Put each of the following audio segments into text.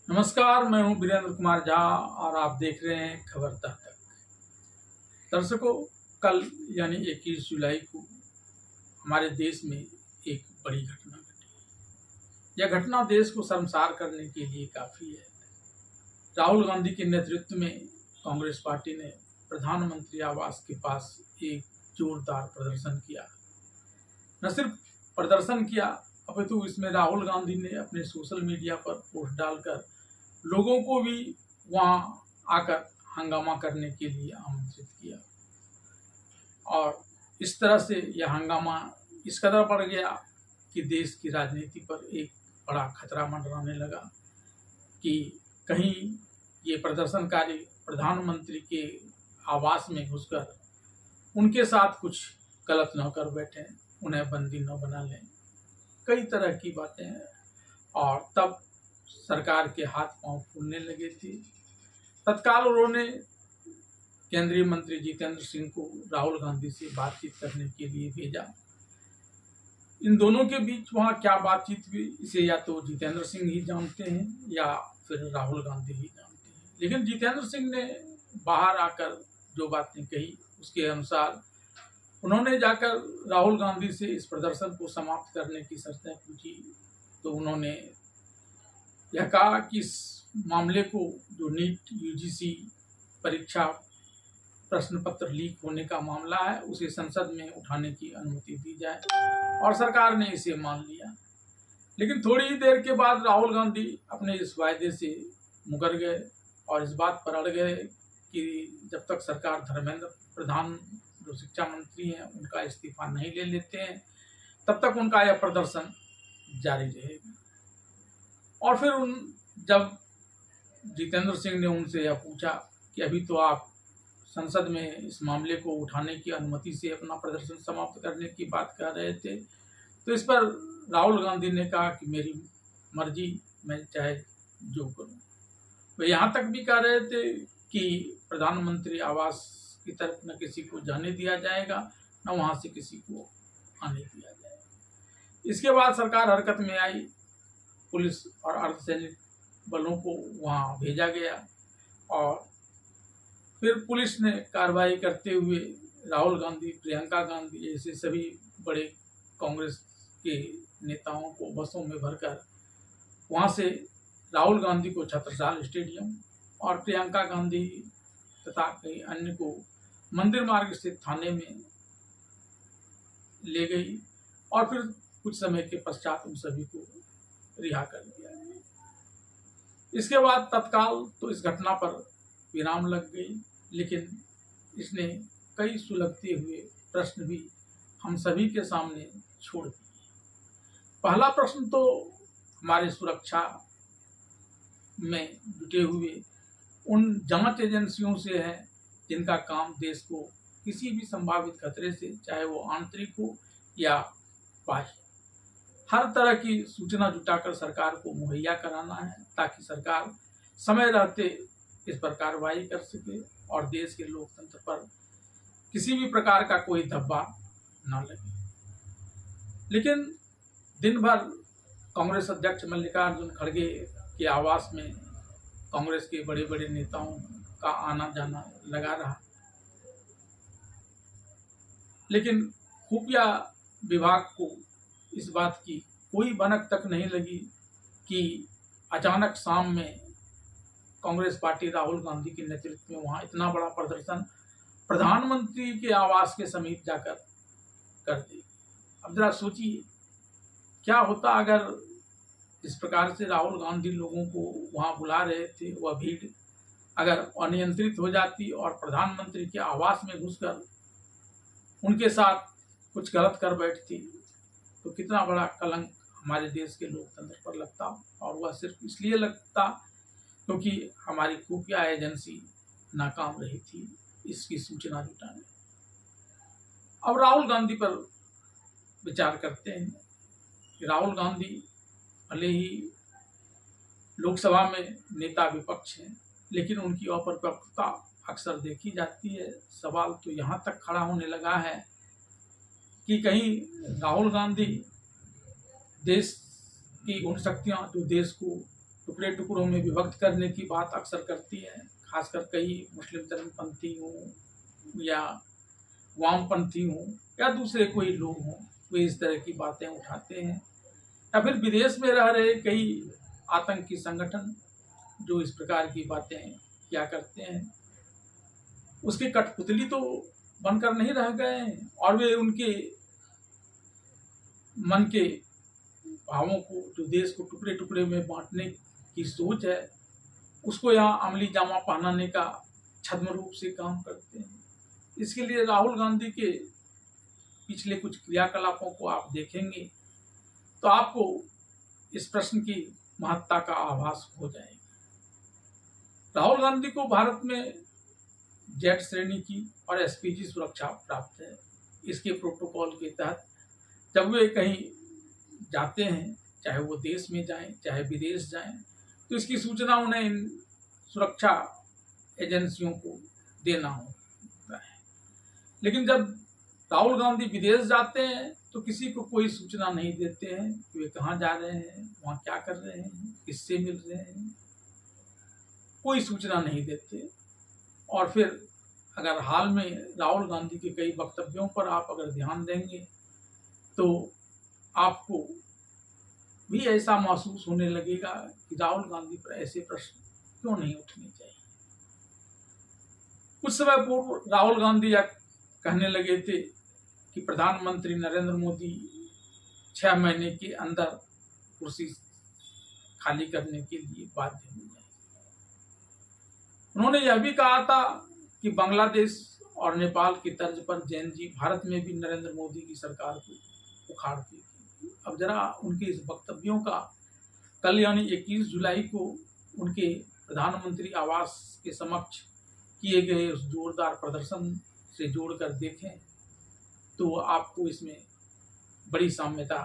नमस्कार, मैं हूं वीरेंद्र कुमार झा और आप देख रहे हैं खबर तक। दर्शकों, कल यानी 21 जुलाई को हमारे देश में एक बड़ी घटना घटी। यह घटना देश को शर्मसार करने के लिए काफ़ी है। राहुल गांधी के नेतृत्व में कांग्रेस पार्टी ने प्रधानमंत्री आवास के पास एक जोरदार प्रदर्शन किया। न सिर्फ प्रदर्शन किया, अपितु इसमें राहुल गांधी ने अपने सोशल मीडिया पर पोस्ट डालकर लोगों को भी वहां आकर हंगामा करने के लिए आमंत्रित किया। और इस तरह से यह हंगामा इस कदर बढ़ गया कि देश की राजनीति पर एक बड़ा खतरा मंडराने लगा कि कहीं ये प्रदर्शनकारी प्रधानमंत्री के आवास में घुसकर उनके साथ कुछ गलत न कर बैठे, उन्हें बंदी न बना लें, कई तरह की बातें हैं। और तब सरकार के हाथ पांव फूलने लगे थे। तत्काल उन्होंने केंद्रीय मंत्री जितेंद्र सिंह को राहुल गांधी से बातचीत करने के लिए भेजा। इन दोनों के बीच वहां क्या बातचीत हुई, इसे या तो जितेंद्र सिंह ही जानते हैं या फिर राहुल गांधी ही जानते हैं। लेकिन जितेंद्र सिंह ने बाहर आकर जो बातें कही, उसके अनुसार उन्होंने जाकर राहुल गांधी से इस प्रदर्शन को समाप्त करने की शर्तें पूछी। तो उन्होंने यह कहा कि इस मामले को, जो नीट यूजीसी परीक्षा प्रश्न पत्र लीक होने का मामला है, उसे संसद में उठाने की अनुमति दी जाए, और सरकार ने इसे मान लिया। लेकिन थोड़ी ही देर के बाद राहुल गांधी अपने इस वायदे से मुकर गए और इस बात पर अड़ गए कि जब तक सरकार धर्मेंद्र प्रधान, जो शिक्षा मंत्री हैं, उनका इस्तीफा नहीं ले लेते हैं, तब तक उनका यह प्रदर्शन जारी रहेगा। और फिर जब जितेंद्र सिंह ने उनसे यह पूछा कि अभी तो आप संसद में इस मामले को उठाने की अनुमति से अपना प्रदर्शन समाप्त करने की बात कर रहे थे, तो इस पर राहुल गांधी ने कहा कि मेरी मर्जी, मैं चाहे जो करूं। वे यहाँ तक भी कह रहे थे कि प्रधानमंत्री आवास की तरफ न किसी को जाने दिया जाएगा, न वहां से किसी को आने दिया जाएगा। इसके बाद सरकार हरकत में आई, पुलिस और अर्धसैनिक बलों को वहां भेजा गया और फिर पुलिस ने कार्रवाई करते हुए राहुल गांधी, प्रियंका गांधी जैसे सभी बड़े कांग्रेस के नेताओं को बसों में भरकर वहां से राहुल गांधी को छत्रसाल स्टेडियम और प्रियंका गांधी तथा कई अन्य को मंदिर मार्ग स्थित थाने में ले गई और फिर कुछ समय के पश्चात उन सभी को रिहा कर दिया। इसके बाद तत्काल तो इस घटना पर विराम लग गई, लेकिन इसने कई सुलगते हुए प्रश्न भी हम सभी के सामने छोड़ दिए। पहला प्रश्न तो हमारे सुरक्षा में जुटे हुए उन जांच एजेंसियों से है जिनका काम देश को किसी भी संभावित खतरे से, चाहे वो आंतरिक हो या बाह्य, हर तरह की सूचना जुटाकर सरकार को मुहैया कराना है, ताकि सरकार समय रहते इस पर कार्रवाई कर सके और देश के लोकतंत्र पर किसी भी प्रकार का कोई धब्बा न लगे। लेकिन दिन भर कांग्रेस अध्यक्ष मल्लिकार्जुन खड़गे के आवास में कांग्रेस के बड़े बड़े नेताओं का आना जाना लगा रहा, लेकिन खुफिया विभाग को इस बात की कोई भनक तक नहीं लगी कि अचानक शाम में कांग्रेस पार्टी राहुल गांधी के नेतृत्व में वहां इतना बड़ा प्रदर्शन प्रधानमंत्री के आवास के समीप जाकर कर दी। अब जरा सोचिए क्या होता अगर जिस प्रकार से राहुल गांधी लोगों को वहां बुला रहे थे, वह भीड़ अगर अनियंत्रित हो जाती और प्रधानमंत्री के आवास में घुसकर उनके साथ कुछ गलत कर बैठती, तो कितना बड़ा कलंक हमारे देश के लोकतंत्र पर लगता। और वह सिर्फ इसलिए लगता क्योंकि हमारी खुफिया एजेंसी नाकाम रही थी इसकी सूचना जुटाने। अब राहुल गांधी पर विचार करते हैं कि राहुल गांधी भले ही लोकसभा में नेता विपक्ष हैं, लेकिन उनकी अपरिपक्वता अक्सर देखी जाती है। सवाल तो यहाँ तक खड़ा होने लगा है कि कहीं राहुल गांधी देश की उन शक्तियां जो देश को टुकड़े टुकड़ों में विभक्त करने की बात अक्सर करती है, खासकर कई मुस्लिम धर्मपंथी हों या वामपंथी हों या दूसरे कोई लोग हों, वे इस तरह की बातें उठाते हैं। या फिर विदेश में रह रहे कई आतंकी संगठन जो इस प्रकार की बातें किया करते हैं, उसके कठपुतली तो बनकर नहीं रह गए हैं और वे उनके मन के भावों को, जो देश को टुकड़े टुकड़े में बांटने की सोच है, उसको यहाँ अमली जामा पहनाने का छद्म रूप से काम करते हैं। इसके लिए राहुल गांधी के पिछले कुछ क्रियाकलापों को आप देखेंगे तो आपको इस प्रश्न की महत्ता का आभास हो जाएगा। राहुल गांधी को भारत में जेड श्रेणी की और एसपीजी सुरक्षा प्राप्त है। इसके प्रोटोकॉल के तहत जब वे कहीं जाते हैं, चाहे वो देश में जाएं चाहे विदेश जाएं, तो इसकी सूचना उन्हें इन सुरक्षा एजेंसियों को देना होता है। लेकिन जब राहुल गांधी विदेश जाते हैं तो किसी को कोई सूचना नहीं देते हैं कि वे कहाँ जा रहे हैं, वहाँ क्या कर रहे हैं, किससे मिल रहे हैं, कोई सूचना नहीं देते। और फिर अगर हाल में राहुल गांधी के कई वक्तव्यों पर आप अगर ध्यान देंगे तो आपको भी ऐसा महसूस होने लगेगा कि राहुल गांधी पर ऐसे प्रश्न क्यों नहीं उठने चाहिए। कुछ समय पूर्व राहुल गांधी यह कहने लगे थे कि प्रधानमंत्री नरेंद्र मोदी 6 महीने के अंदर कुर्सी खाली करने के लिए बाध्य हो जाए। उन्होंने यह भी कहा था कि बांग्लादेश और नेपाल की तर्ज पर जैन जी भारत में भी नरेंद्र मोदी की सरकार को उखाड़ देगी। अब जरा उनके इस वक्तव्यों का कल यानी 21 जुलाई को उनके प्रधानमंत्री आवास के समक्ष किए गए उस जोरदार प्रदर्शन से जोड़कर देखें तो आपको इसमें बड़ी साम्यता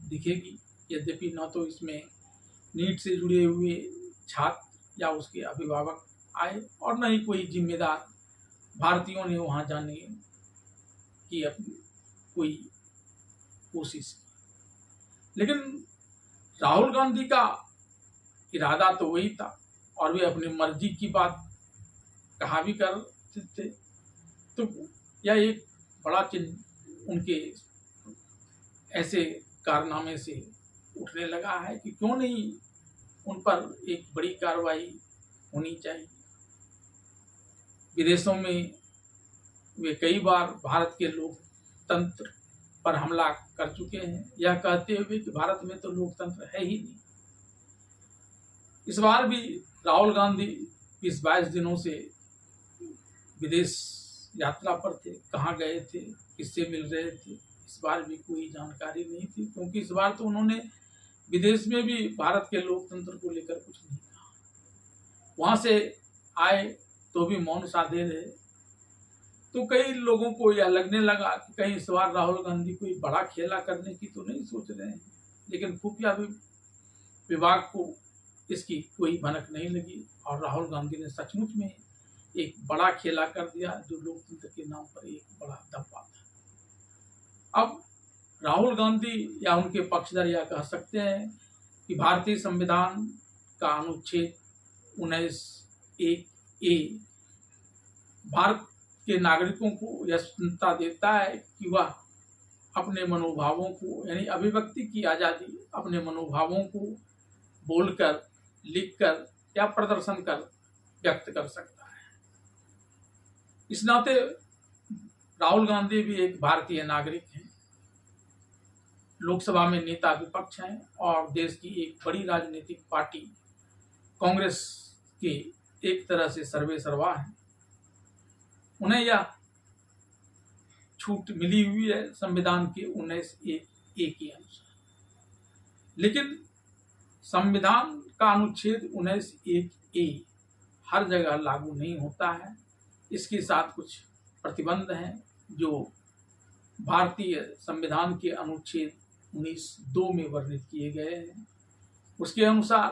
दिखेगी। यद्यपि न तो इसमें नीट से जुड़े हुए छात्र या उसके अभिभावक आए और न ही कोई जिम्मेदार भारतीयों ने वहां जाने की अपनी कोई कोशिश की। लेकिन राहुल गांधी का इरादा तो वही था और वे अपनी मर्जी की बात कहा भी करते थे। तो यह एक बड़ा चिन्ह उनके ऐसे कारनामे से उठने लगा है कि क्यों नहीं उन पर एक बड़ी कार्रवाई होनी चाहिए। विदेशों में वे कई बार भारत के लोकतंत्र पर हमला कर चुके हैं, यह कहते हुए कि भारत में तो लोकतंत्र है ही नहीं। इस बार भी राहुल गांधी 20-22 दिनों से विदेश यात्रा पर थे, कहाँ गए थे, किससे मिल रहे थे, इस बार भी कोई जानकारी नहीं थी, क्योंकि इस बार तो उन्होंने विदेश में भी भारत के लोकतंत्र को लेकर कुछ नहीं कहा। वहां से आए तो भी मौन साधे रहे। तो कई लोगों को यह लगने लगा कि कहीं इस बार राहुल गांधी कोई बड़ा खेला करने की तो नहीं सोच रहे हैं। लेकिन खुफिया विभाग को इसकी कोई भनक नहीं लगी और राहुल गांधी ने सचमुच में एक बड़ा खेला कर दिया जो लोकतंत्र के नाम पर एक बड़ा धब्बा था। अब राहुल गांधी या उनके पक्षधर यह कह सकते हैं कि भारतीय संविधान का अनुच्छेद 19(1)(a) भारत के नागरिकों को यह स्वतंत्रता देता है कि वह अपने मनोभावों को यानी अभिव्यक्ति की आजादी, अपने मनोभावों को बोलकर, लिखकर या प्रदर्शन कर व्यक्त कर सकता है। इस नाते राहुल गांधी भी एक भारतीय नागरिक हैं, लोकसभा में नेता विपक्ष हैं और देश की एक बड़ी राजनीतिक पार्टी कांग्रेस के एक तरह से सर्वे सर्वा हैं। उन्हें यह छूट मिली हुई है संविधान के 19(1)(a) के अनुसार। लेकिन संविधान का अनुच्छेद 19(1)(a) हर जगह लागू नहीं होता है। इसके साथ कुछ प्रतिबंध हैं जो भारतीय संविधान के अनुच्छेद 19(2) में वर्णित किए गए हैं। उसके अनुसार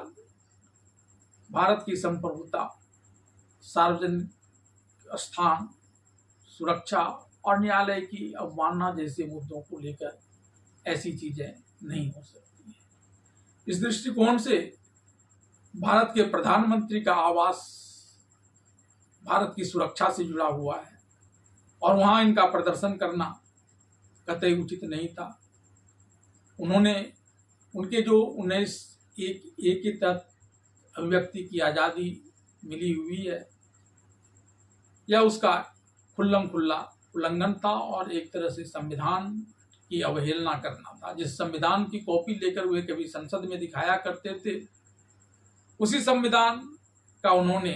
भारत की संप्रभुता, सार्वजनिक स्थान, सुरक्षा और न्यायालय की अवमानना जैसे मुद्दों को लेकर ऐसी चीजें नहीं हो सकती है। इस दृष्टिकोण से भारत के प्रधानमंत्री का आवास भारत की सुरक्षा से जुड़ा हुआ है और वहां इनका प्रदर्शन करना कतई उचित नहीं था। उन्होंने उनके जो 19(1) के तहत अभिव्यक्ति की आज़ादी मिली हुई है, यह उसका खुल्लम खुल्ला उल्लंघन था और एक तरह से संविधान की अवहेलना करना था। जिस संविधान की कॉपी लेकर वे कभी संसद में दिखाया करते थे, उसी संविधान का उन्होंने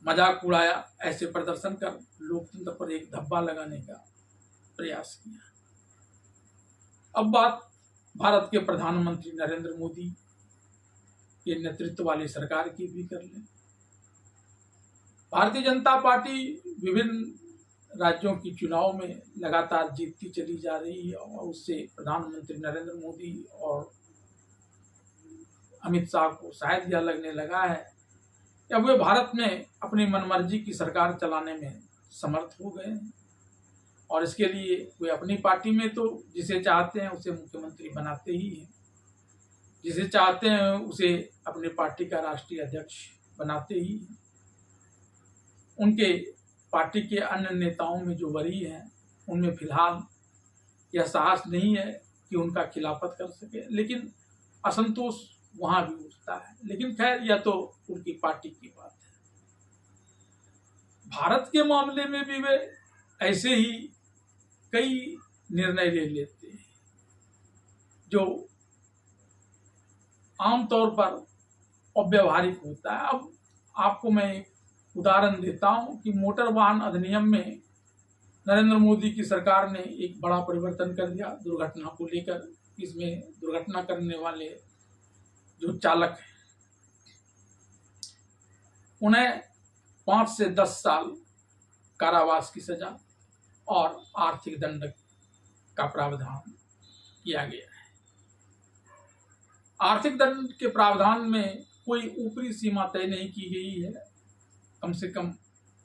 मजाक उड़ाया, ऐसे प्रदर्शन कर लोकतंत्र पर एक धब्बा लगाने का प्रयास किया। अब बात भारत के प्रधानमंत्री नरेंद्र मोदी के नेतृत्व वाली सरकार की भी कर लें। भारतीय जनता पार्टी विभिन्न राज्यों की चुनाव में लगातार जीतती चली जा रही है और उससे प्रधानमंत्री नरेंद्र मोदी और अमित शाह को शायद यह लगने लगा है कि अब वे भारत में अपनी मनमर्जी की सरकार चलाने में समर्थ हो गए हैं और इसके लिए वे अपनी पार्टी में तो जिसे चाहते हैं उसे मुख्यमंत्री बनाते ही हैं, जिसे चाहते हैं उसे अपनी पार्टी का राष्ट्रीय अध्यक्ष बनाते ही हैं। उनके पार्टी के अन्य नेताओं में जो वरीय हैं, उनमें फिलहाल यह साहस नहीं है कि उनका खिलाफत कर सके, लेकिन असंतोष वहां भी उठता है। लेकिन खैर, यह तो उनकी पार्टी की बात है। भारत के मामले में भी वे ऐसे ही कई निर्णय ले लेते हैं जो आमतौर पर अव्यावहारिक होता है। अब आपको मैं एक उदाहरण देता हूं कि मोटर वाहन अधिनियम में नरेंद्र मोदी की सरकार ने एक बड़ा परिवर्तन कर दिया दुर्घटना को लेकर। इसमें दुर्घटना करने वाले जो चालक हैं, उन्हें 5 से 10 साल कारावास की सजा और आर्थिक दंड का प्रावधान किया गया है। आर्थिक दंड के प्रावधान में कोई ऊपरी सीमा तय नहीं की गई है। कम से कम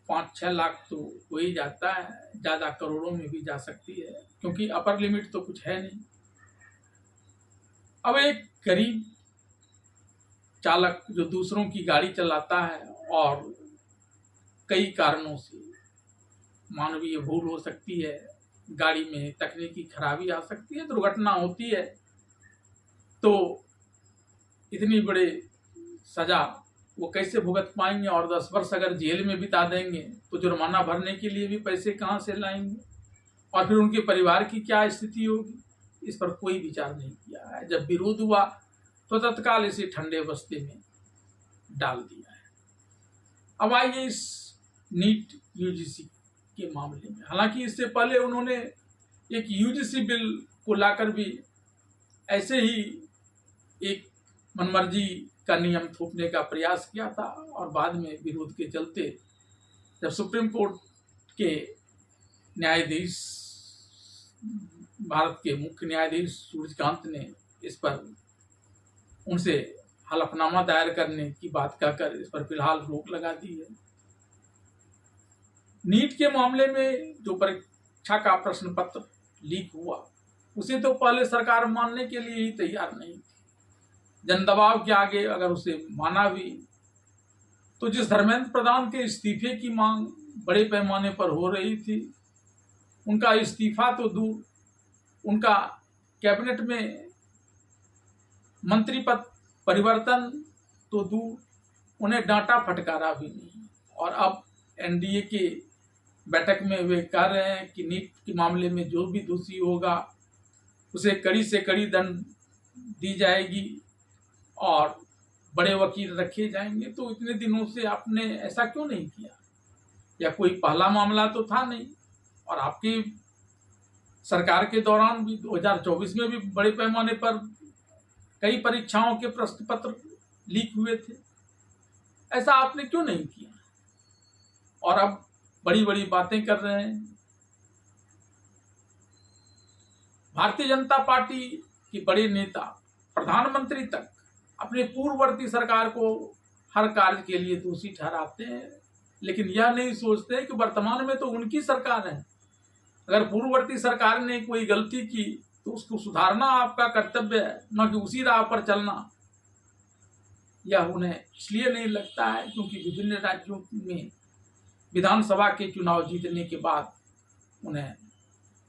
5-6 लाख तो हो ही जाता है, ज्यादा करोड़ों में भी जा सकती है, क्योंकि अपर लिमिट तो कुछ है नहीं। अब एक गरीब चालक जो दूसरों की गाड़ी चलाता है और कई कारणों से, मानवीय भूल हो सकती है, गाड़ी में तकनीकी खराबी आ सकती है, दुर्घटना होती है, तो इतनी बड़े सजा वो कैसे भुगत पाएंगे और 10 वर्ष अगर जेल में बिता देंगे तो जुर्माना भरने के लिए भी पैसे कहाँ से लाएंगे और फिर उनके परिवार की क्या स्थिति होगी, इस पर कोई विचार नहीं किया है। जब विरोध हुआ तो तत्काल इसे ठंडे बस्ते में डाल दिया है। अब आइए इस नीट यूजीसी के मामले में। हालांकि इससे पहले उन्होंने एक यूजीसी बिल को लाकर भी ऐसे ही एक मनमर्जी का नियम थोपने का प्रयास किया था और बाद में विरोध के चलते जब सुप्रीम कोर्ट के न्यायाधीश, भारत के मुख्य न्यायाधीश सूर्यकांत ने इस पर उनसे हलफनामा दायर करने की बात कहकर इस पर फिलहाल रोक लगा दी है। नीट के मामले में जो परीक्षा का प्रश्न पत्र लीक हुआ, उसे तो पहले सरकार मानने के लिए ही तैयार नहीं थी। जन दबाव के आगे अगर उसे माना भी तो जिस धर्मेंद्र प्रधान के इस्तीफे की मांग बड़े पैमाने पर हो रही थी, उनका इस्तीफा तो दूर, उनका कैबिनेट में मंत्री पद परिवर्तन तो दूर, उन्हें डांटा फटकारा भी नहीं। और अब एनडीए के बैठक में वे कह रहे हैं कि नीट के मामले में जो भी दोषी होगा उसे कड़ी से कड़ी दंड दी जाएगी और बड़े वकील रखे जाएंगे। तो इतने दिनों से आपने ऐसा क्यों नहीं किया? या कोई पहला मामला तो था नहीं। और आपकी सरकार के दौरान भी 2024 में भी बड़े पैमाने पर कई परीक्षाओं के प्रश्न पत्र लीक हुए थे। ऐसा आपने क्यों नहीं किया? और अब बड़ी बड़ी बातें कर रहे हैं। भारतीय जनता पार्टी के बड़े नेता प्रधानमंत्री तक अपने पूर्ववर्ती सरकार को हर कार्य के लिए दोषी ठहराते हैं, लेकिन यह नहीं सोचते कि वर्तमान में तो उनकी सरकार है। अगर पूर्ववर्ती सरकार ने कोई गलती की तो उसको सुधारना आपका कर्तव्य है, न कि उसी राह पर चलना। यह उन्हें इसलिए नहीं लगता है क्योंकि विभिन्न राज्यों में विधानसभा के चुनाव जीतने के बाद उन्हें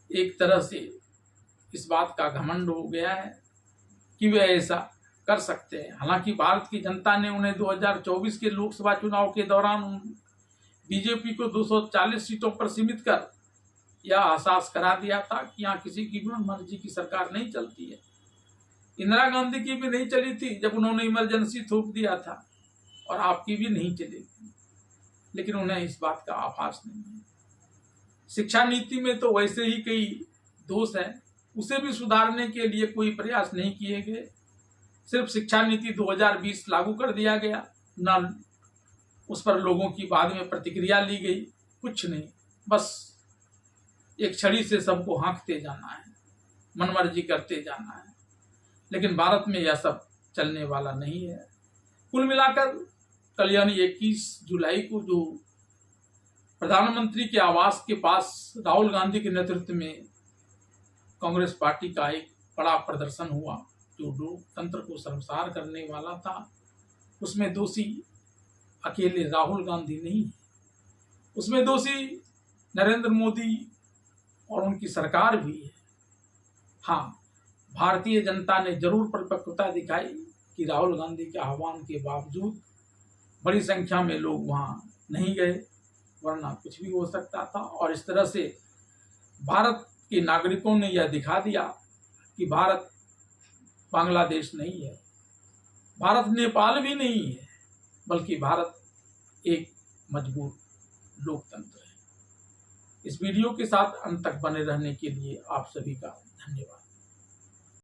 एक तरह से इस बात का घमंड हो गया है कि वे ऐसा कर सकते हैं। हालांकि भारत की जनता ने उन्हें 2024 के लोकसभा चुनाव के दौरान बीजेपी को 240 सीटों पर सीमित कर यह एहसास करा दिया था कि यहाँ किसी की भी मर्जी की सरकार नहीं चलती है। इंदिरा गांधी की भी नहीं चली थी जब उन्होंने इमरजेंसी थोप दिया था, और आपकी भी नहीं चलेगी, लेकिन उन्हें इस बात का आभास नहीं है। शिक्षा नीति में तो वैसे ही कई दोष हैं, उसे भी सुधारने के लिए कोई प्रयास नहीं किए गए। सिर्फ शिक्षा नीति 2020 लागू कर दिया गया, न उस पर लोगों की बाद में प्रतिक्रिया ली गई, कुछ नहीं, बस एक छड़ी से सबको हाँकते जाना है, मनमर्जी करते जाना है। लेकिन भारत में यह सब चलने वाला नहीं है। कुल मिलाकर कल यानी 21 जुलाई को जो प्रधानमंत्री के आवास के पास राहुल गांधी के नेतृत्व में कांग्रेस पार्टी का एक बड़ा प्रदर्शन हुआ जो लोकतंत्र को शर्मसार करने वाला था, उसमें दोषी अकेले राहुल गांधी नहीं है, उसमें दोषी नरेंद्र मोदी और उनकी सरकार भी है। हाँ, भारतीय जनता ने जरूर परिपक्वता दिखाई कि राहुल गांधी के आह्वान के बावजूद बड़ी संख्या में लोग वहां नहीं गए, वरना कुछ भी हो सकता था। और इस तरह से भारत के नागरिकों ने यह दिखा दिया कि भारत बांग्लादेश नहीं है, भारत नेपाल भी नहीं है, बल्कि भारत एक मजबूत लोकतंत्र है। इस वीडियो के साथ अंत तक बने रहने के लिए आप सभी का धन्यवाद।